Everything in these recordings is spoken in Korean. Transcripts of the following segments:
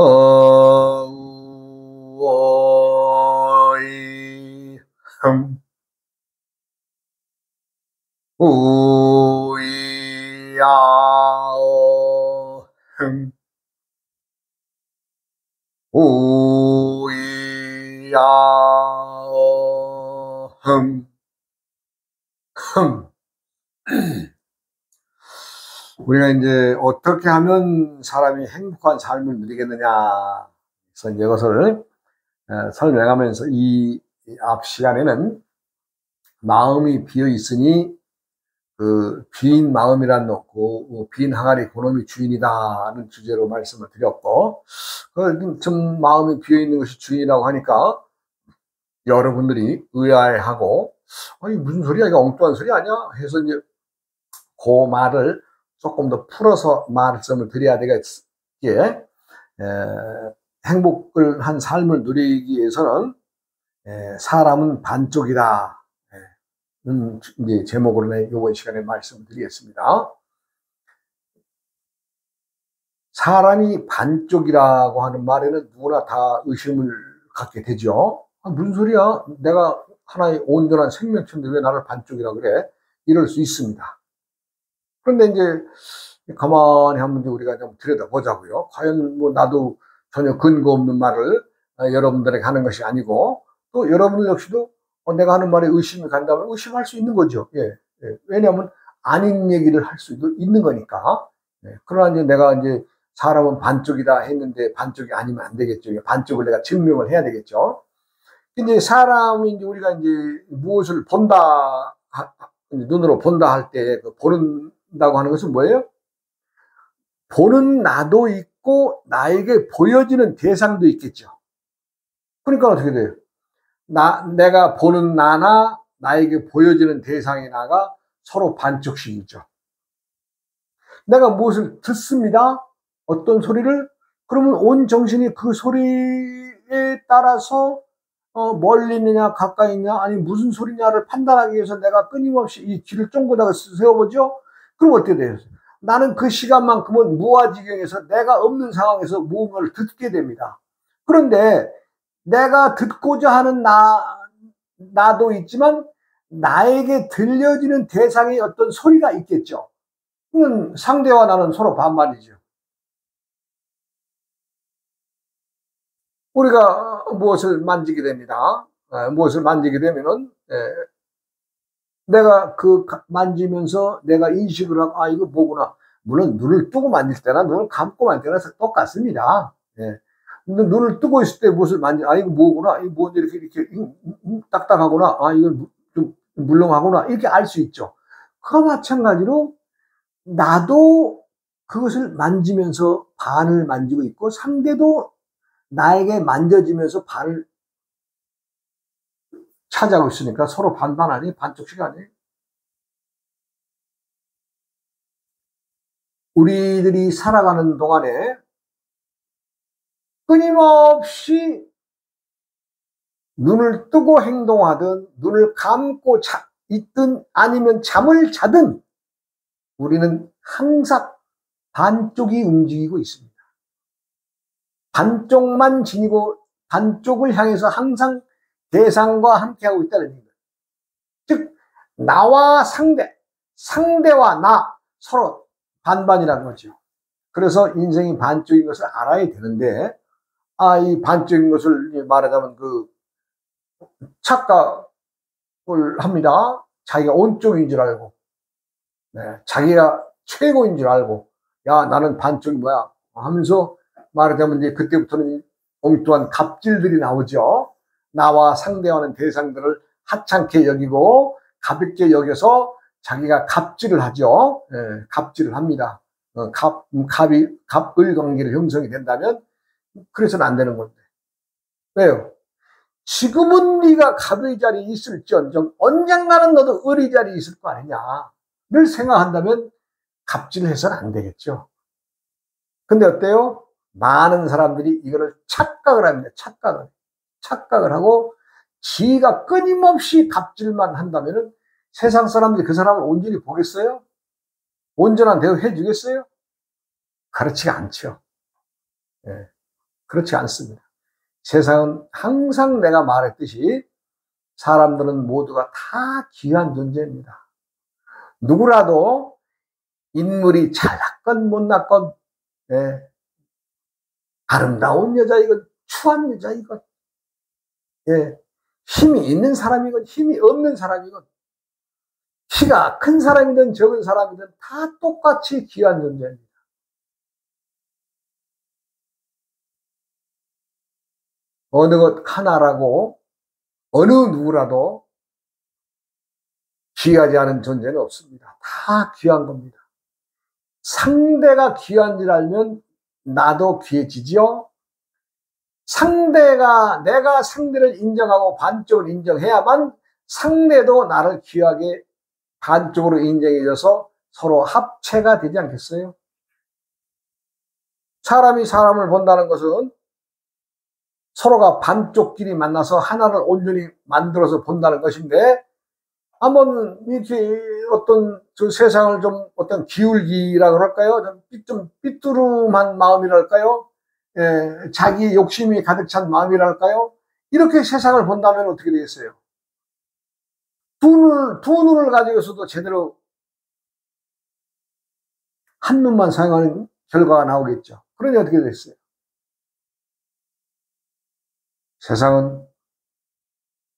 어이 우이야어 우이야어 우리가 이제 어떻게 하면 사람이 행복한 삶을 누리겠느냐. 그래서 이것을 설명하면서 이 앞 시간에는 마음이 비어 있으니 그 빈 마음이란 놓고 빈 항아리 그놈이 주인이다는 주제로 말씀을 드렸고, 좀 마음이 비어 있는 것이 주인이라고 하니까 여러분들이 의아해하고, 아니 무슨 소리야, 이거 엉뚱한 소리 아니야 해서 이제 그 말을 조금 더 풀어서 말씀을 드려야 되겠기에, 행복을 한 삶을 누리기 위해서는 사람은 반쪽이다. 이제 제목으로 이번 시간에 말씀을 드리겠습니다. 사람이 반쪽이라고 하는 말에는 누구나 다 의심을 갖게 되죠. 무슨 소리야? 내가 하나의 온전한 생명체인데 왜 나를 반쪽이라 그래? 이럴 수 있습니다. 그런데 이제 가만히 한번 우리가 좀 들여다보자고요. 과연 뭐 나도 전혀 근거 없는 말을 여러분들에게 하는 것이 아니고, 또 여러분들 역시도 내가 하는 말에 의심이 간다면 의심할 수 있는 거죠. 왜냐하면 아닌 얘기를 할 수도 있는 거니까. 그러나 이제 내가 이제 사람은 반쪽이다 했는데 반쪽이 아니면 안 되겠죠. 반쪽을 내가 증명을 해야 되겠죠. 근데 사람이 이제 우리가 이제 무엇을 본다, 눈으로 본다 할 때 보는다고 하는 것은 뭐예요? 보는 나도 있고 나에게 보여지는 대상도 있겠죠. 그러니까 어떻게 돼요? 내가 보는 나나 나에게 보여지는 대상이 나가 서로 반쪽씩이죠. 내가 무엇을 듣습니다. 어떤 소리를. 그러면 온 정신이 그 소리에 따라서 멀리 있느냐 가까이 있느냐 아니 무슨 소리냐를 판단하기 위해서 내가 끊임없이 이 귀를 쫑긋하고 세워보죠. 그럼 어떻게 돼요? 나는 그 시간만큼은 무아지경에서 내가 없는 상황에서 무언가를 듣게 됩니다. 그런데 내가 듣고자 하는 나도 있지만 나에게 들려지는 대상의 어떤 소리가 있겠죠. 그건 상대와 나는 서로 반말이죠. 우리가 무엇을 만지게 됩니다. 무엇을 만지게 되면은 내가 만지면서 내가 인식을 하고 이거 뭐구나. 물론 눈을 뜨고 만질 때나 눈을 감고 만질 때나 똑같습니다. 근데 눈을 뜨고 있을 때 무엇을 이거 뭐구나. 이거 뭔데 이렇게 딱딱하구나. 이건 좀 물렁하구나. 이렇게 알 수 있죠. 그와 마찬가지로 나도 그것을 만지면서 반을 만지고 있고 상대도 나에게 만져지면서 반을 차지하고 있으니까 서로 반반 아니? 반쪽씩 아니? 우리들이 살아가는 동안에 끊임없이 눈을 뜨고 행동하든 눈을 감고 있든 아니면 잠을 자든 우리는 항상 반쪽이 움직이고 있습니다. 반쪽만 지니고 반쪽을 향해서 항상 대상과 함께하고 있다는 얘기입니다. 즉 나와 상대와 나 서로 반반이라는 거죠. 그래서 인생이 반쪽인 것을 알아야 되는데 이 반쪽인 것을 말하자면 착각을 합니다. 자기가 온쪽인 줄 알고 자기가 최고인 줄 알고 야 나는 반쪽이 뭐야 하면서 말하자면 이제 그때부터는 엉뚱한 갑질들이 나오죠. 나와 상대하는 대상들을 하찮게 여기고 가볍게 여겨서 자기가 갑질을 하죠. 갑질을 합니다. 갑을 관계로 형성이 된다면 그래서는 안 되는 건데. 왜요? 지금은 네가 갑의 자리에 있을지언정 언젠가는 너도 을의 자리에 있을 거 아니냐. 를 생각한다면 갑질을 해서는 안 되겠죠. 근데 어때요? 많은 사람들이 이거를 착각을 합니다. 착각을 하고 지가 끊임없이 갑질만 한다면은 세상 사람들이 그 사람을 온전히 보겠어요? 온전한 대우 해주겠어요? 그렇지가 않죠. 그렇지 않습니다. 세상은 항상 내가 말했듯이 사람들은 모두가 다 귀한 존재입니다. 누구라도 인물이 잘났건 못났건, 예, 아름다운 여자이건 추한 여자이건, 예, 힘이 있는 사람이건 힘이 없는 사람이건, 키가 큰 사람이든 적은 사람이든 다 똑같이 귀한 존재입니다. 어느 것 하나라고 어느 누구라도 귀하지 않은 존재는 없습니다. 다 귀한 겁니다. 상대가 귀한 줄 알면 나도 귀해지지요. 내가 상대를 인정하고 반쪽을 인정해야만 상대도 나를 귀하게 반쪽으로 인정해줘서 서로 합체가 되지 않겠어요? 사람이 사람을 본다는 것은 서로가 반쪽끼리 만나서 하나를 온전히 만들어서 본다는 것인데, 한번 이렇게 어떤 저 세상을 좀 어떤 기울기라 그럴까요? 좀 삐뚤음한 마음이랄까요? 예, 자기 욕심이 가득 찬 마음이랄까요? 이렇게 세상을 본다면 어떻게 되겠어요? 두 눈을 가지고서도 제대로 한 눈만 사용하는 결과가 나오겠죠. 그러니 어떻게 됐어요? 세상은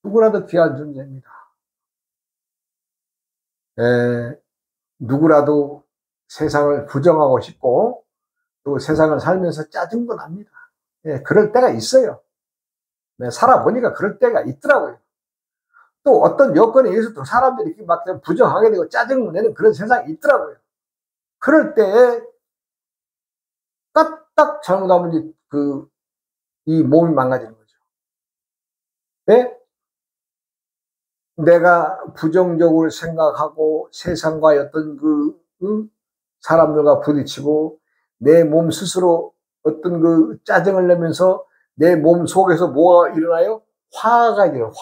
누구라도 귀한 존재입니다. 누구라도 세상을 부정하고 싶고 또 세상을 살면서 짜증도 납니다. 그럴 때가 있어요. 살아보니까 그럴 때가 있더라고요. 또 어떤 여건에 의해서 또 사람들이 이렇게 막 부정하게 되고 짜증을 내는 그런 세상이 있더라고요. 그럴 때에 까딱 잘못하면 이 몸이 망가지는 거죠. 내가 부정적으로 생각하고 세상과의 어떤 사람들과 부딪히고 내 몸 스스로 어떤 짜증을 내면서 내 몸 속에서 뭐가 일어나요? 화가 일어나요.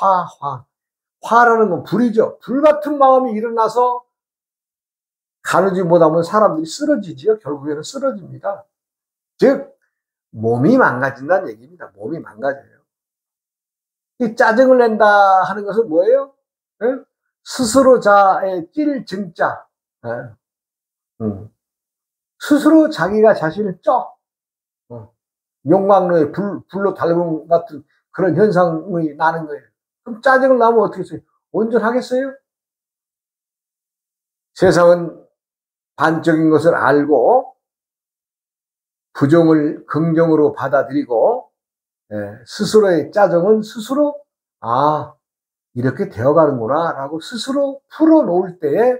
화라는 건 불이죠. 불 같은 마음이 일어나서 가누지 못하면 사람들이 쓰러지지요. 결국에는 쓰러집니다. 즉 몸이 망가진다는 얘기입니다. 몸이 망가져요. 이 짜증을 낸다 하는 것은 뭐예요? 스스로 자의 찔 증자. 스스로 자기가 자신을 용광로에 불로 달군 같은 그런 현상이 나는 거예요. 그럼 짜증을 나면 어떻게 했어요? 온전하겠어요? 세상은 반적인 것을 알고 부정을 긍정으로 받아들이고, 스스로의 짜증은 스스로 이렇게 되어가는구나 라고 스스로 풀어놓을 때에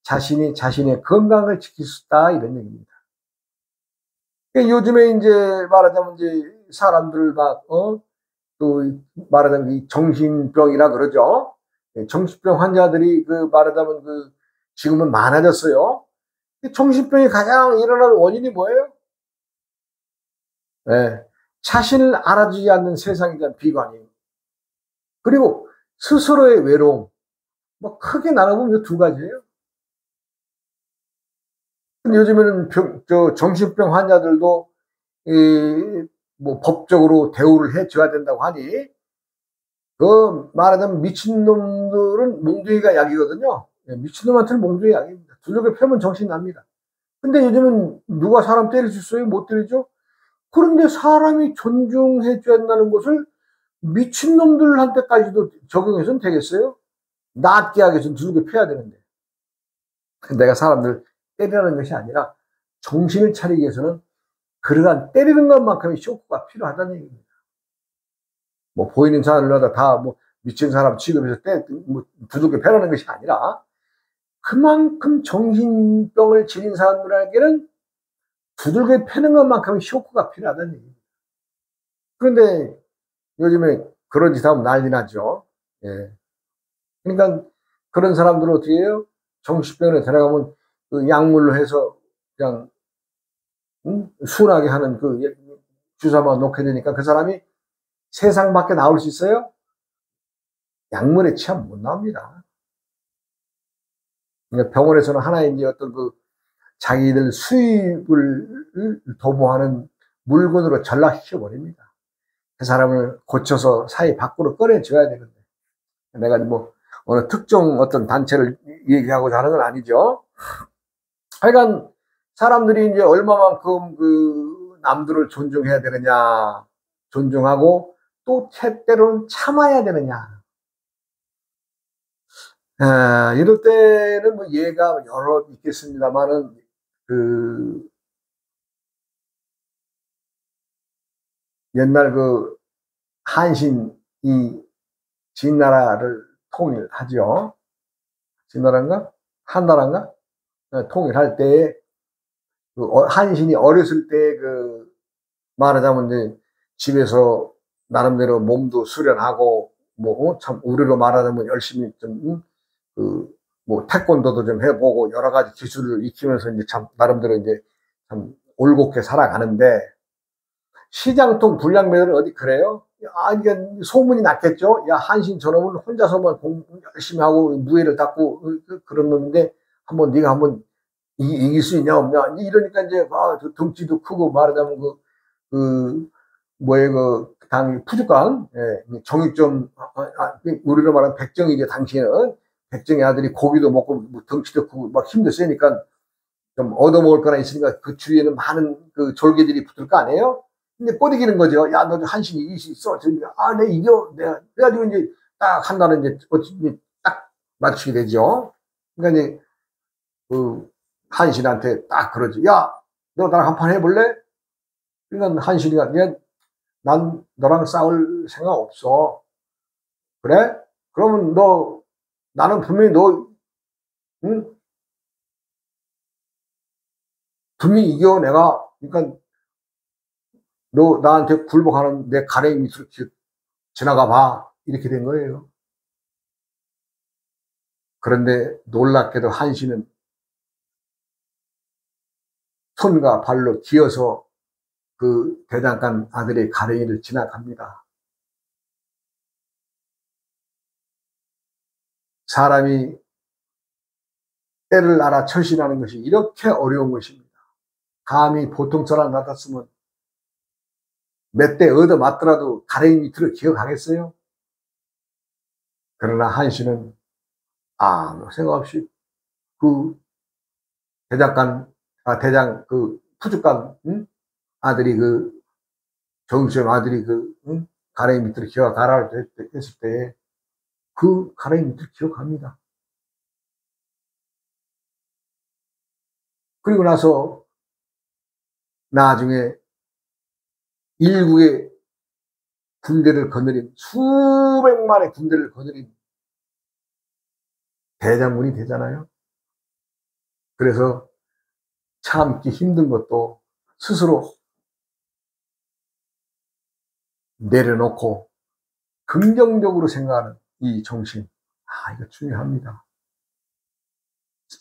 자신의 건강을 지킬 수 있다, 이런 얘기입니다. 요즘에 이제 말하자면 이제 사람들 또 말하자면 이 정신병이라 그러죠. 정신병 환자들이 말하자면 지금은 많아졌어요. 정신병이 가장 일어나는 원인이 뭐예요? 자신을 알아주지 않는 세상에 대한 비관이에요. 그리고 스스로의 외로움. 크게 나눠보면 두 가지예요. 근데 요즘에는 정신병 환자들도 법적으로 대우를 해줘야 된다고 하니, 말하자면 미친놈들은 몽둥이가 약이거든요. 미친놈한테는 몽둥이 약입니다. 두들겨 패면 정신 납니다. 근데 요즘은 누가 사람 때릴 수 있어요? 못 때리죠? 그런데 사람이 존중해줘야 한다는 것을 미친놈들한테까지도 적용해서는 되겠어요? 낫게 하기 위해서는 두들겨 패야 되는데. 내가 사람들 때리라는 것이 아니라 정신을 차리기 위해서는 그러한 때리는 것만큼의 쇼크가 필요하다는 얘기입니다. 보이는 사람들마다 다 미친 사람 취급해서 두들겨 패라는 것이 아니라 그만큼 정신병을 지닌 사람들에게는 두들겨 패는 것만큼의 쇼크가 필요하다는 얘기입니다. 그런데 요즘에 그런 짓 하면 난리 나죠. 그러니까 그런 사람들은 어떻게 해요? 정신병원에 들어가면 약물로 해서 그냥 순하게 하는 주사만 놓게 되니까 그 사람이 세상 밖에 나올 수 있어요? 약물에 취하면 못 나옵니다. 그러니까 병원에서는 하나의 이제 어떤 자기들 수입을 도모하는 물건으로 전락시켜 버립니다. 그 사람을 고쳐서 사회 밖으로 꺼내줘야 되는데, 내가 뭐 어느 특정 어떤 단체를 얘기하고자 하는 건 아니죠. 하여간 사람들이 이제 얼마만큼 그 남들을 존중해야 되느냐, 존중하고 또 때로는 참아야 되느냐. 이럴 때는 뭐 예가 여러 있겠습니다만은, 그 옛날 그 한신이 진나라를 통일하죠. 진나라인가? 한나라인가? 통일할 때에 그 한신이 어렸을 때 그 말하자면 이제 집에서 나름대로 몸도 수련하고 뭐 참 우리로 말하자면 열심히 좀 그 뭐 태권도도 좀 해보고 여러 가지 기술을 익히면서 이제 참 나름대로 이제 참 올곧게 살아가는데, 시장통 불량배들은 어디 그래요? 아, 이게 소문이 났겠죠? 야, 한신 저놈은 혼자서만 열심히 하고 무예를 닦고 그런 놈인데 한번 네가 한번 이길 수 있냐 없냐 이러니까 이제 덩치도 크고 말하자면 뭐에 당 푸주간, 예, 정육점, 우리로 말하면 백정이죠. 당시에는 백정의 아들이 고기도 먹고 뭐 덩치도 크고 막 힘도 세니까 좀 얻어먹을 거나 있으니까 그 주위에는 많은 그 졸개들이 붙을 거 아니에요? 근데 꼬드기는 거죠. 야, 너 한신 이길 수 있어. 내 이겨. 내가. 그래가지고 이제 딱 한다는 이제, 딱 맞추게 되죠. 그러니까 이제 그 한신한테 딱 그러지. 야, 너 나랑 한판 해볼래? 그러니까 한신이가, 난 너랑 싸울 생각 없어. 그래? 그러면 나는 분명히 응? 분명히 이겨, 내가. 그러니까 너 나한테 굴복하는 내 가랭이 밑으로 지나가 봐. 이렇게 된 거예요. 그런데 놀랍게도 한신은 손과 발로 기어서 그 대장간 아들의 가랭이를 지나갑니다. 사람이 때를 알아 처신하는 것이 이렇게 어려운 것입니다. 감히 보통 사람 같았으면 몇 대 얻어 맞더라도 가랭이 밑으로 기어가겠어요? 그러나 한신은 아무 생각 없이 그 대장 그 푸주간, 응? 아들이 그 정수영 아들이 그 응? 가랭이 밑으로 기어가라 했을 때 그 가랭이 밑으로 기어갑니다. 그리고 나서 나중에 일국의 군대를 거느린, 수백만의 군대를 거느린 대장군이 되잖아요. 그래서 참기 힘든 것도 스스로 내려놓고 긍정적으로 생각하는 이 정신, 이거 중요합니다.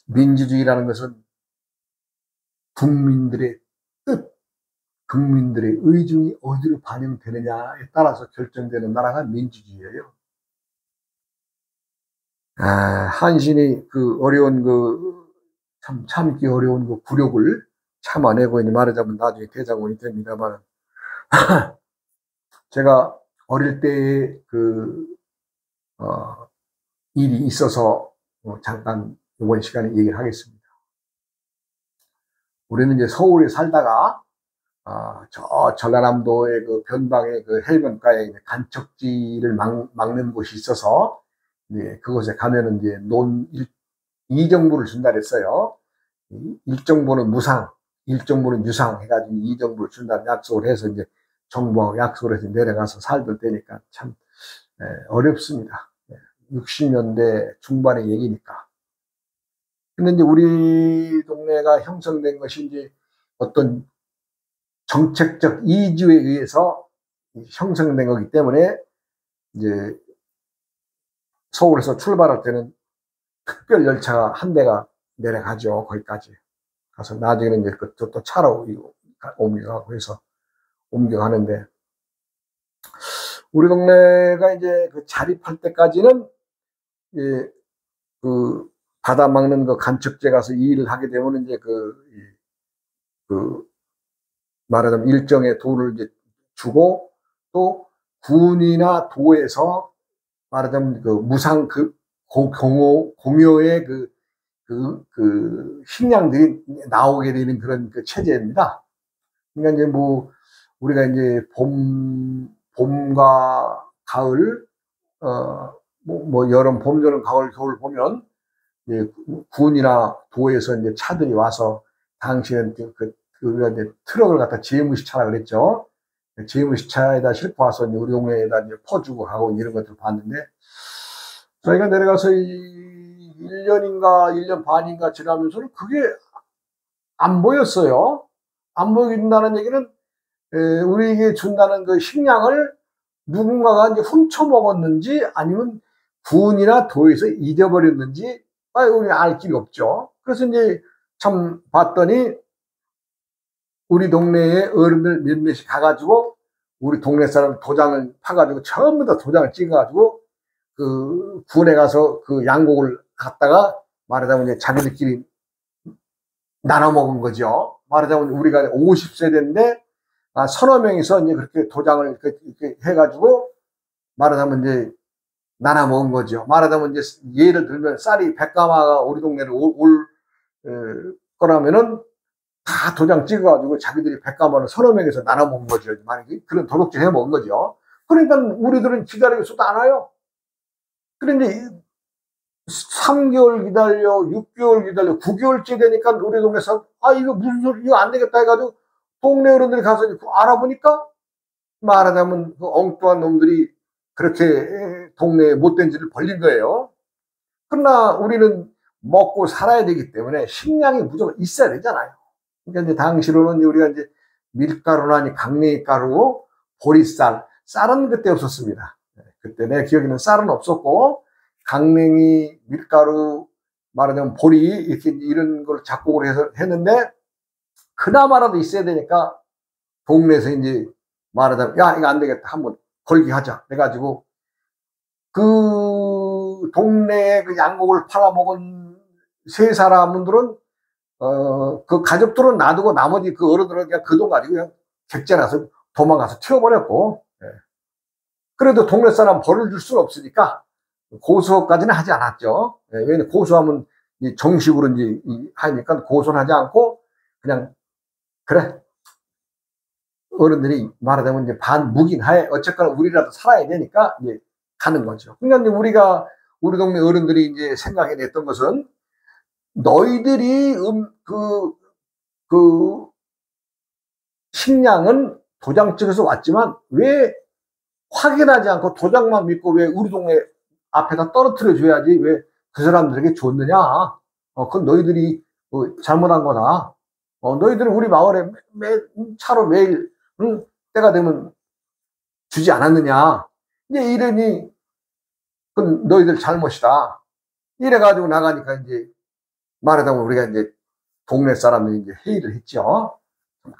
민주주의라는 것은 국민들의 뜻, 국민들의 의중이 어디로 반영되느냐에 따라서 결정되는 나라가 민주주의예요. 한신이 그 어려운 참기 어려운 그 굴욕을 참아내고, 이제 말하자면 나중에 대장군이 됩니다만, 제가 어릴 때의 일이 있어서 잠깐 이번 시간에 얘기를 하겠습니다. 우리는 이제 서울에 살다가 저 전라남도의 그 변방의 그 해변가에 간척지를 막는 곳이 있어서, 그곳에 가면은 이제 이정부를 준다 그랬어요. 일정부는 무상, 일정부는 유상 해가지고 이정부를 준다는 약속을 해서 이제 정부하고 약속을 해서 내려가서 살던 때니까 참 어렵습니다. 60년대 중반의 얘기니까. 근데 이제 우리 동네가 형성된 것이 이제 어떤 정책적 이주에 의해서 형성된 거기 때문에, 이제 서울에서 출발할 때는 특별 열차가 한 대가 내려가죠. 거기까지 가서 나중에는 이제 또 차로 옮겨가고 해서 옮겨가는데, 우리 동네가 이제 그 자립할 때까지는 그 바다 막는 그 간척제 가서 이 일을 하게 되면 이제 그 말하자면 일정의 도를 이제 주고, 또 군이나 도에서 말하자면 그 무상 공여의 식량들이 나오게 되는 그런 그 체제입니다. 그러니까 이제 뭐 우리가 이제 봄과 가을, 여름, 봄, 여름, 가을, 겨울 보면 이제 군이나 도에서 이제 차들이 와서, 당시엔 우리가 이제 트럭을 갖다 재무시차라 그랬죠. 재무시차에다 싣고 와서 이제 우리 동네에다 이제 퍼주고 가고 이런 것들을 봤는데, 저희가 내려가서 1년인가 1년 반인가 지나면서는 그게 안 보였어요. 안 보인다는 얘기는 우리에게 준다는 그 식량을 누군가가 이제 훔쳐 먹었는지 아니면 군이나 도에서 잊어버렸는지 우리 알 길이 없죠. 그래서 이제 참 봤더니 우리 동네에 어른들 몇몇이 가가지고 우리 동네 사람 도장을 파가지고 전부 다 도장을 찍어가지고 그 군에 가서 그 양곡을 갖다가 말하자면 이제 자기들끼리 나눠 먹은 거죠. 말하자면 우리가 50세대인데 서너 명이서 이제 그렇게 도장을 이렇게 해가지고 말하자면 이제 나눠 먹은 거죠. 말하자면 이제 예를 들면 쌀이 100가마가 우리 동네로 올 거라면은 다 도장 찍어가지고 자기들이 100가마를 서너 명이서 나눠 먹은 거죠. 만약에 그런 도둑질 해 먹은 거죠. 그러니까 우리들은 기다리고 있어도 안 와요. 그런데 3개월 기다려, 6개월 기다려, 9개월째 되니까 우리 동네에서 이거 무슨 소리, 이거 안 되겠다 해가지고 동네 어른들이 가서 알아보니까 말하자면 그 엉뚱한 놈들이 그렇게 동네에 못된 짓을 벌린 거예요. 그러나 우리는 먹고 살아야 되기 때문에 식량이 무조건 있어야 되잖아요. 그러니까 이제 당시로는 우리가 이제 밀가루나 강냉이가루, 보리쌀, 쌀은 그때 없었습니다. 그때 내 기억에는 쌀은 없었고, 강냉이, 밀가루, 말하자면 보리, 이렇게 이런 걸 작곡을 해서 했는데, 그나마라도 있어야 되니까, 동네에서 이제 말하자면, 야, 이거 안 되겠다. 한번 걸기 하자. 해가지고, 그 동네에 그 양곡을 팔아먹은 세 사람들은, 그 가족들은 놔두고 나머지 그 어른들은 그냥 그 돈 가지고 그냥 객지나서 도망가서 튀어버렸고, 그래도 동네 사람 벌을 줄 수는 없으니까 고소까지는 하지 않았죠. 왜냐면 고소하면 정식으로 이제 하니까 고소는 하지 않고 그냥 그래 어른들이 말하자면 이제 반묵인하에 어쨌거나 우리라도 살아야 되니까 이제 가는 거죠. 그러니까 이제 우리 동네 어른들이 이제 생각해냈던 것은 너희들이 식량은 도장 찍어서 왔지만 왜 확인하지 않고 도장만 믿고 왜 우리 동네 앞에다 떨어뜨려 줘야지 왜 그 사람들에게 줬느냐. 그건 너희들이 잘못한 거다. 너희들은 우리 마을에 차로 매일 때가 되면 주지 않았느냐. 이제 이러니 그건 너희들 잘못이다. 이래가지고 나가니까 이제 말하자면 우리가 이제 동네 사람들이 이제 회의를 했죠.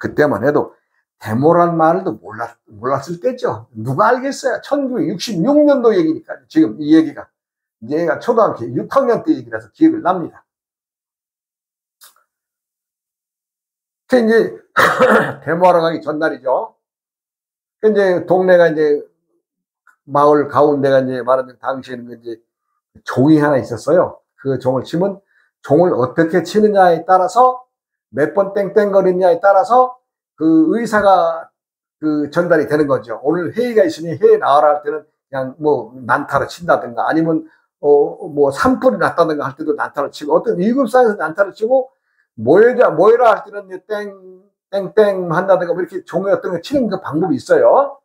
그때만 해도 데모란 말도 몰랐을 때죠. 누가 알겠어요. 1966년도 얘기니까. 지금 이 얘기가. 얘가 초등학교 6학년 때 얘기라서 기억을 납니다. 그 이제, 데모하러 가기 전날이죠. 이제 동네가 이제 마을 가운데가 이제 말하자면 당시에는 이제 종이 하나 있었어요. 그 종을 치면 종을 어떻게 치느냐에 따라서 몇 번 땡땡거리느냐에 따라서 그 의사가 전달이 되는 거죠. 오늘 회의가 있으니 회의 나와라 할 때는 그냥 뭐 난타를 친다든가 아니면 뭐 산불이 났다든가 할 때도 난타를 치고 어떤 위급상에서 난타를 치고 모여라 할 때는 땡땡 한다든가 뭐 이렇게 종에 어떤 거 치는 그 방법이 있어요.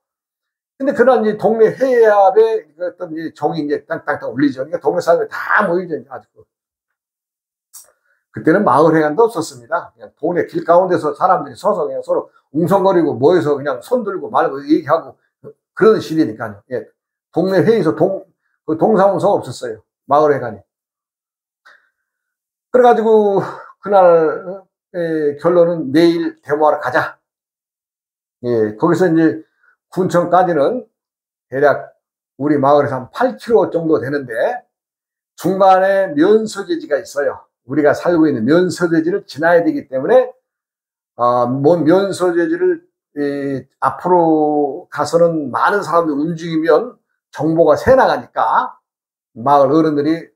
근데 그런 이제 동네 회의합에 어떤 종이 이제 땅땅땅 울리죠. 그러니까 동네 사람들이 다 모이죠. 아주 그때는 마을회관도 없었습니다. 그냥 동네 길 가운데서 사람들이 서서 그냥 서로 웅성거리고 모여서 그냥 손 들고 말고 얘기하고 그런 시대니까요. 예. 동네 회의에서 동사무소가 없었어요. 마을회관이. 그래가지고 그날 결론은 내일 데모하러 가자. 예. 거기서 이제 군청까지는 대략 우리 마을에서 한 8km 정도 되는데 중간에 면소재지가 있어요. 우리가 살고 있는 면소재지를 지나야 되기 때문에 뭐 면소재지를 앞으로 가서는 많은 사람들이 움직이면 정보가 새 나가니까 마을 어른들이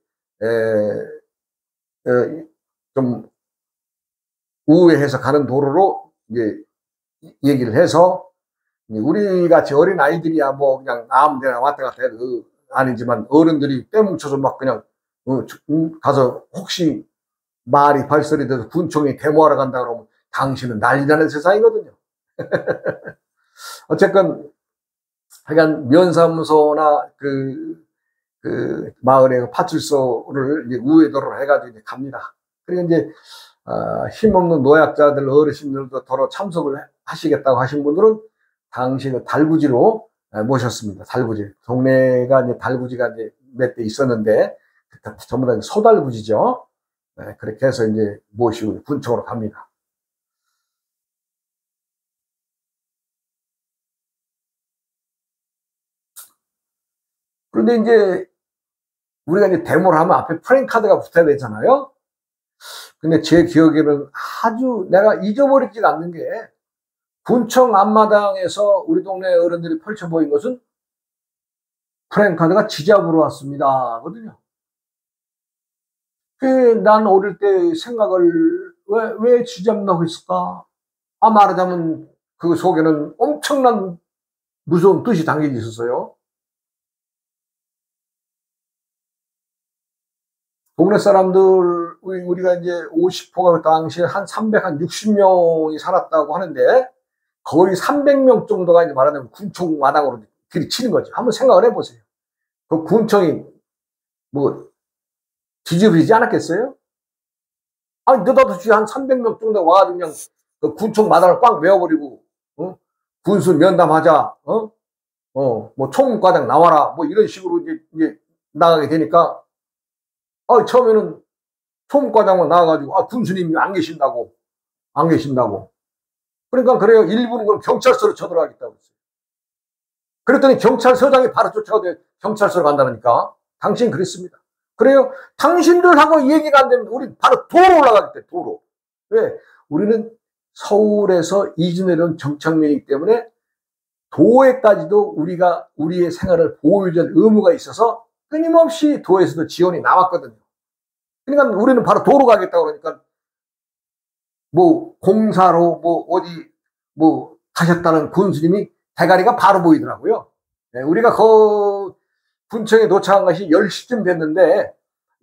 좀 우회해서 가는 도로로 이제 얘기를 해서, 우리 같이 어린 아이들이야 뭐 그냥 아무 데나 왔다 갔다 해도 아니지만 어른들이 떼뭉쳐서 막 그냥 가서 혹시 말이 발설이 돼서 군청이 데모하러 간다 그러면 당신은 난리 나는 세상이거든요. 어쨌건 하여간 면사무소나 그 마을의 파출소를 이제 우회도로 해가지고 이제 갑니다. 그리고 이제 힘없는 노약자들 어르신들도 더러 참석을 하시겠다고 하신 분들은 당시 그 달구지로 모셨습니다. 달구지. 동네가 이제 달구지가 이제 몇 대 있었는데 전부 다 소달구지죠. 그렇게 해서 이제 모시고 군청으로 갑니다. 그런데 이제 우리가 이제 데모를 하면 앞에 프랭카드가 붙어야 되잖아요. 근데 제 기억에는 아주 내가 잊어버리지가 않는 게, 군청 앞마당에서 우리 동네 어른들이 펼쳐 보인 것은 프랭카드가 지잡으로 왔습니다 거든요. 난 어릴 때 생각을 왜 지잡 넣고 있을까? 말하자면 그 속에는 엄청난 무서운 뜻이 담겨 있었어요. 동네 사람들, 우리가 이제 50호가 당시에 한 360명이 살았다고 하는데, 거의 300명 정도가 이제 말하자면 군청 마당으로 들이치는 거죠. 한번 생각을 해보세요. 그 군청이 뭐 뒤집어지지 않았겠어요? 느닷없이 한 300명 정도 와가지고 그냥 그 군청 마당을 꽉 메워버리고, 군수 면담하자, 뭐 총무과장 나와라, 뭐 이런 식으로 이제 나가게 되니까, 처음에는 총무과장만 나와가지고, 군수님이 안 계신다고. 그러니까 그래요. 일부는 그럼 경찰서로 쳐들어가겠다고 했어요. 그랬더니 경찰서장이 바로 쫓아가도 경찰서로 간다니까. 당신 그랬습니다. 그래요. 당신들하고 얘기가 안 되면 우리 바로 도로 올라가겠대, 도로. 왜? 우리는 서울에서 이주내려온 정착민이기 때문에 도에까지도 우리가 우리의 생활을 보호해줄 의무가 있어서 끊임없이 도에서도 지원이 나왔거든요. 그러니까 우리는 바로 도로 가겠다고 그러니까 뭐 공사로 뭐 어디 뭐 가셨다는 군수님이 대가리가 바로 보이더라고요. 우리가 군청에 도착한 것이 10시쯤 됐는데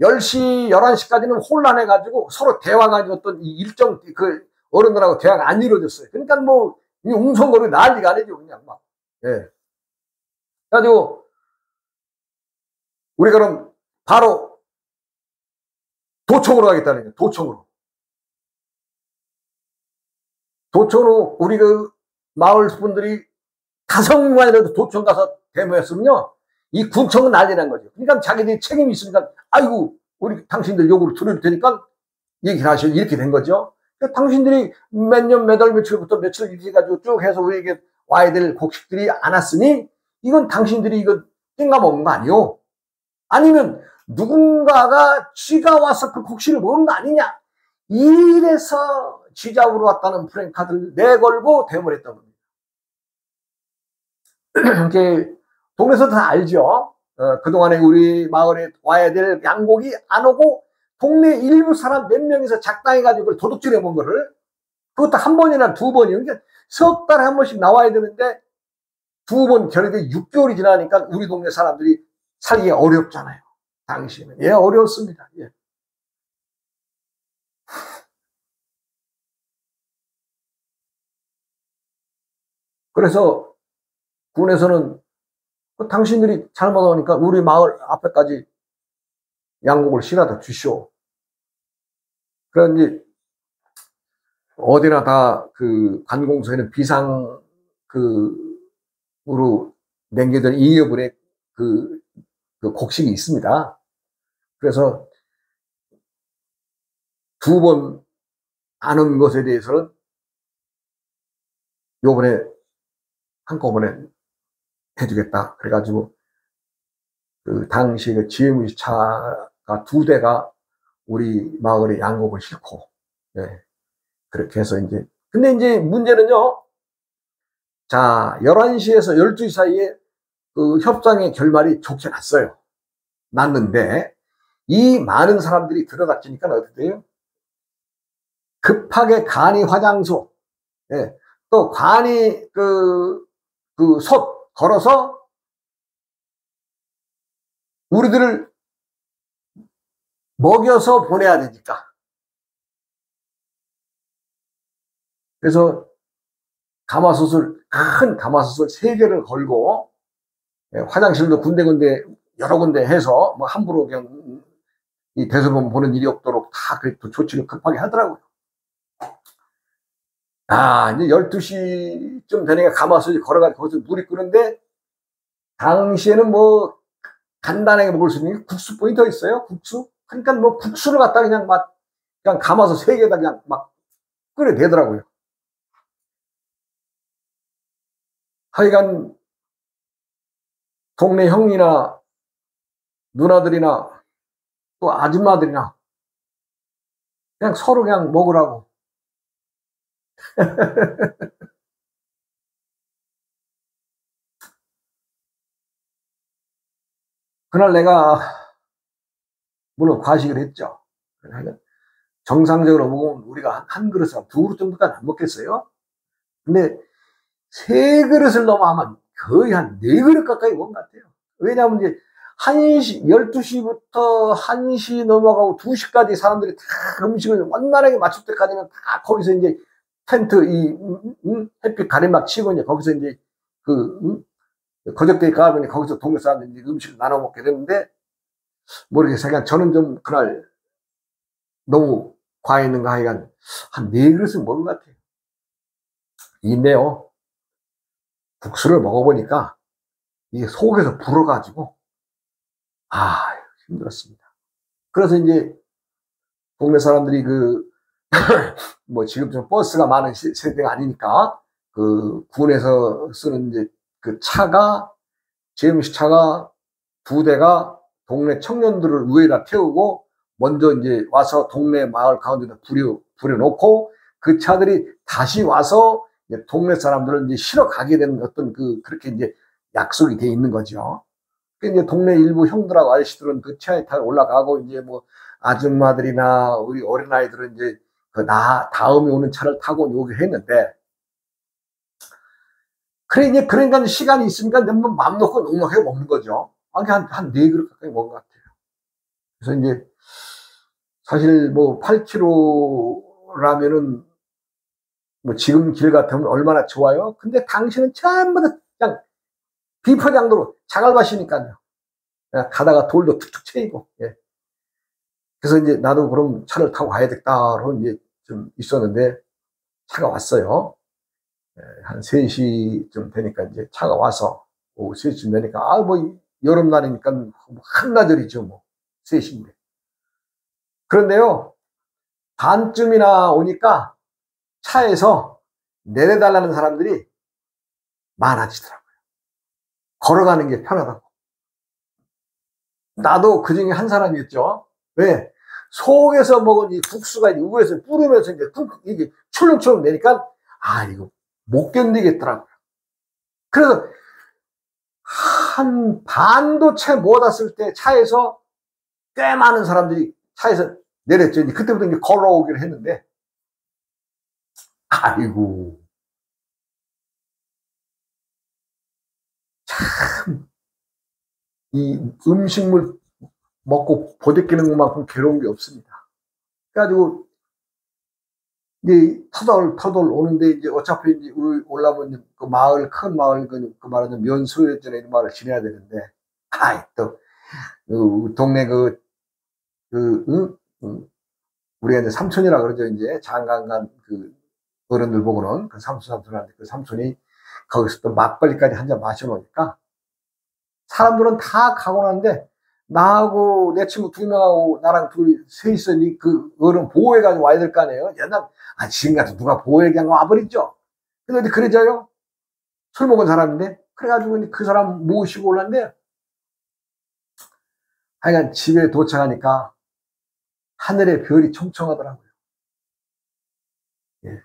10시, 11시까지는 혼란해가지고 서로 대화가 어떤 일정 그 어른들하고 대화가 안 이루어졌어요. 그러니까 뭐 웅성거리고 난리가 아니죠. 그냥 막. 그래가지고 우리 그럼 바로 도청으로 가겠다는 거예요. 도청으로 우리 그 마을 분들이 5명만이라도 도청 가서 데모했으면요, 이 군청은 난리 난 거죠. 그러니까 자기들이 책임이 있으니까, 아이고, 우리 당신들 요구를 들을 테니까 얘기를 하셔. 이렇게 된 거죠. 그러니까 당신들이 몇 년, 몇 월, 며칠부터 며칠 이렇게 해가지고 쭉 해서 우리에게 와야 될 곡식들이 안 왔으니, 이건 당신들이 이거 띵가먹은 거 아니요? 아니면 누군가가 쥐가 와서 그 곡식을 먹은 거 아니냐? 이래서 쥐잡으러 왔다는 프랭카드를 내걸고 데모를 했던 겁니다. 이렇게 동네에서 다 알죠. 그동안에 우리 마을에 와야 될 양곡이 안 오고 동네 일부 사람 몇 명이서 작당해가지고 그걸 도둑질해 본 거를, 그것도 한 번이나 두 번이요. 그러니까 석 달에 한 번씩 나와야 되는데 2번 결의돼 6개월이 지나니까 우리 동네 사람들이 살기가 어렵잖아요. 당시에는. 어려웠습니다. 그래서 군에서는 당신들이 잘못하니까 우리 마을 앞에까지 양곡을 실어다 주시오. 그런지 어디나 다 그 관공서에는 비상 으로 남겨둔 2여분의 그 곡식이 있습니다. 그래서 2번 안 온 것에 대해서는 요번에 한꺼번에 해주겠다. 그래가지고 그 당시에 그 GMC차가 2대가 우리 마을에 양곡을 싣고, 그렇게 해서 이제 근데 이제 문제는요, 자, 11시에서 12시 사이에 그 협상의 결말이 좋게 났어요. 났는데, 이 많은 사람들이 들어닥치니까 어떻게 돼요? 급하게 간이 화장소, 예, 또 간이 솥 걸어서 우리들을 먹여서 보내야 되니까. 그래서 큰 가마솥을 3개를 걸고, 예, 화장실도 군데군데 여러 군데 해서 뭐 함부로 그냥 이 대소변 보는 일이 없도록 다 그 조치를 급하게 하더라고요. 아, 이제 12시쯤 되니까 가마솥이 걸어가지고 거기서 물이 끓는데, 당시에는 뭐 간단하게 먹을 수 있는 게 국수뿐이 더 있어요. 국수. 그러니까 뭐 국수를 갖다 그냥 가마솥 3개에다 그냥 막 끓여대더라고요. 하여간 동네 형이나 누나들이나 또 아줌마들이나 그냥 서로 그냥 먹으라고. 그날 내가 물론 과식을 했죠. 정상적으로 먹으면 우리가 한 그릇에 2그릇 정도까지 안 먹겠어요. 근데 3그릇을 넘어가면 거의 한 4그릇 가까이 먹은 것 같아요. 왜냐하면 이제 12시부터 1시 넘어가고 2시까지 사람들이 다 음식을 원만하게 맞출 때까지는 다 거기서 이제 텐트, 햇빛 가림막 치고 이제 거기서 이제 거적대에 가면 거기서 동네 사람들이 음식을 나눠 먹게 되는데, 모르겠어요. 그냥 저는 좀 그날 너무 과했는가 하여간 한 4그릇은 먹은 것 같아요. 인데요, 국수를 먹어보니까 이게 속에서 불어가지고, 아, 힘들었습니다. 그래서 이제 동네 사람들이 뭐 지금 좀 버스가 많은 세대가 아니니까 군에서 쓰는 이제 JMC 차가 2대가 동네 청년들을 위에다 태우고 먼저 이제 와서 동네 마을 가운데다 부려놓고 그 차들이 다시 와서 이제 동네 사람들을 이제 실어 가게 되는 어떤 그렇게 이제 약속이 돼 있는 거죠. 이제 동네 일부 형들하고 아저씨들은 그 차에 타고 올라가고, 이제 뭐 아줌마들이나 우리 어린아이들은 이제 다음에 오는 차를 타고 오게 했는데, 그래, 이제 그러니까 시간이 있으니까 뭐 맘 놓고 넉넉하게 먹는 거죠. 한 4그릇 가까이 먹은 것 같아요. 그래서 이제 사실 뭐 8kg라면은 뭐 지금 길 같으면 얼마나 좋아요. 근데 당신은 전부 다 그냥 비포장도로 자갈밭이니까요. 가다가 돌도 툭툭 쳐이고. 예. 그래서 이제 나도 그럼 차를 타고 가야겠다로 이제 좀 있었는데, 차가 왔어요. 예, 한 3시쯤 되니까 이제 차가 와서, 오후 3시쯤 되니까, 뭐, 여름날이니까 한나절이죠, 뭐. 3시인데. 그런데요, 반쯤이나 오니까 차에서 내려달라는 사람들이 많아지더라고요. 걸어가는 게 편하다고. 나도 그 중에 한 사람이었죠. 왜? 속에서 먹은 이 국수가 위에서 뿌리면서 이게 출렁출렁 내니까, 이거 못 견디겠더라고요. 그래서 한 반도 채 못 왔을 때 차에서 꽤 많은 사람들이 차에서 내렸죠. 이제 그때부터 이제 걸어오기를 했는데, 아이고, 이 음식물 먹고 보드끼는 것만큼 괴로운 게 없습니다. 그래가지고 이제 터덜 오는데, 이제 어차피 이제 올라오면 그 마을, 큰 마을, 말하자면 면소였잖아요. 이런 마을을 지내야 되는데, 또 동네 응? 우리가 이제 삼촌이라 그러죠. 이제 장가간 어른들 보고는 삼촌한테 그 삼촌이 거기서 또 막걸리까지 한 잔 마셔놓으니까 사람들은 다 가고 나는데, 나하고 내 친구 2명하고 나랑 셋이서 그 어른 보호해가지고 와야 될 거 아니에요. 옛날, 지금 같은 누가 보호해 그냥 와버리죠. 근데 어디 그러져요? 술 먹은 사람인데. 그래가지고 그 사람 모시고 올랐는데, 하여간 집에 도착하니까 하늘의 별이 총총하더라고요. 예.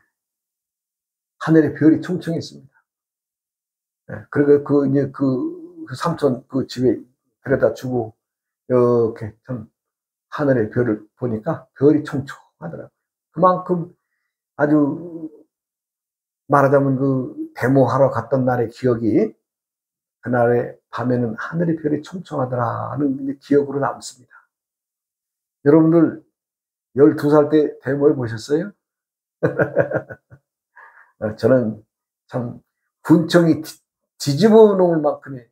하늘에 별이 총총했습니다. 그리고 그 삼촌 그 집에 데려다 주고 이렇게 참 하늘의 별을 보니까 별이 총총하더라고요. 그만큼 아주 말하자면 그 데모하러 갔던 날의 기억이 그날의 밤에는 하늘의 별이 총총하더라는 기억으로 남습니다. 여러분들 12살 때 데모해 보셨어요? 저는 참 군청이 뒤집어 놓을 만큼의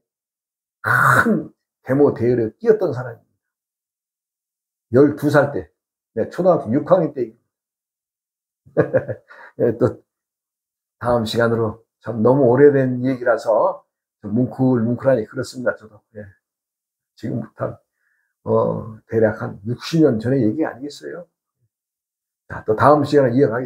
큰 데모 대회를 뛰었던 사람입니다. 12살 때, 초등학교 6학년 때. 또 다음 시간으로 참 너무 오래된 얘기라서 뭉클뭉클하니 그렇습니다. 저도 지금부터 대략 한 60년 전의 얘기 아니겠어요? 자, 또 다음 시간에 이어가겠습니다.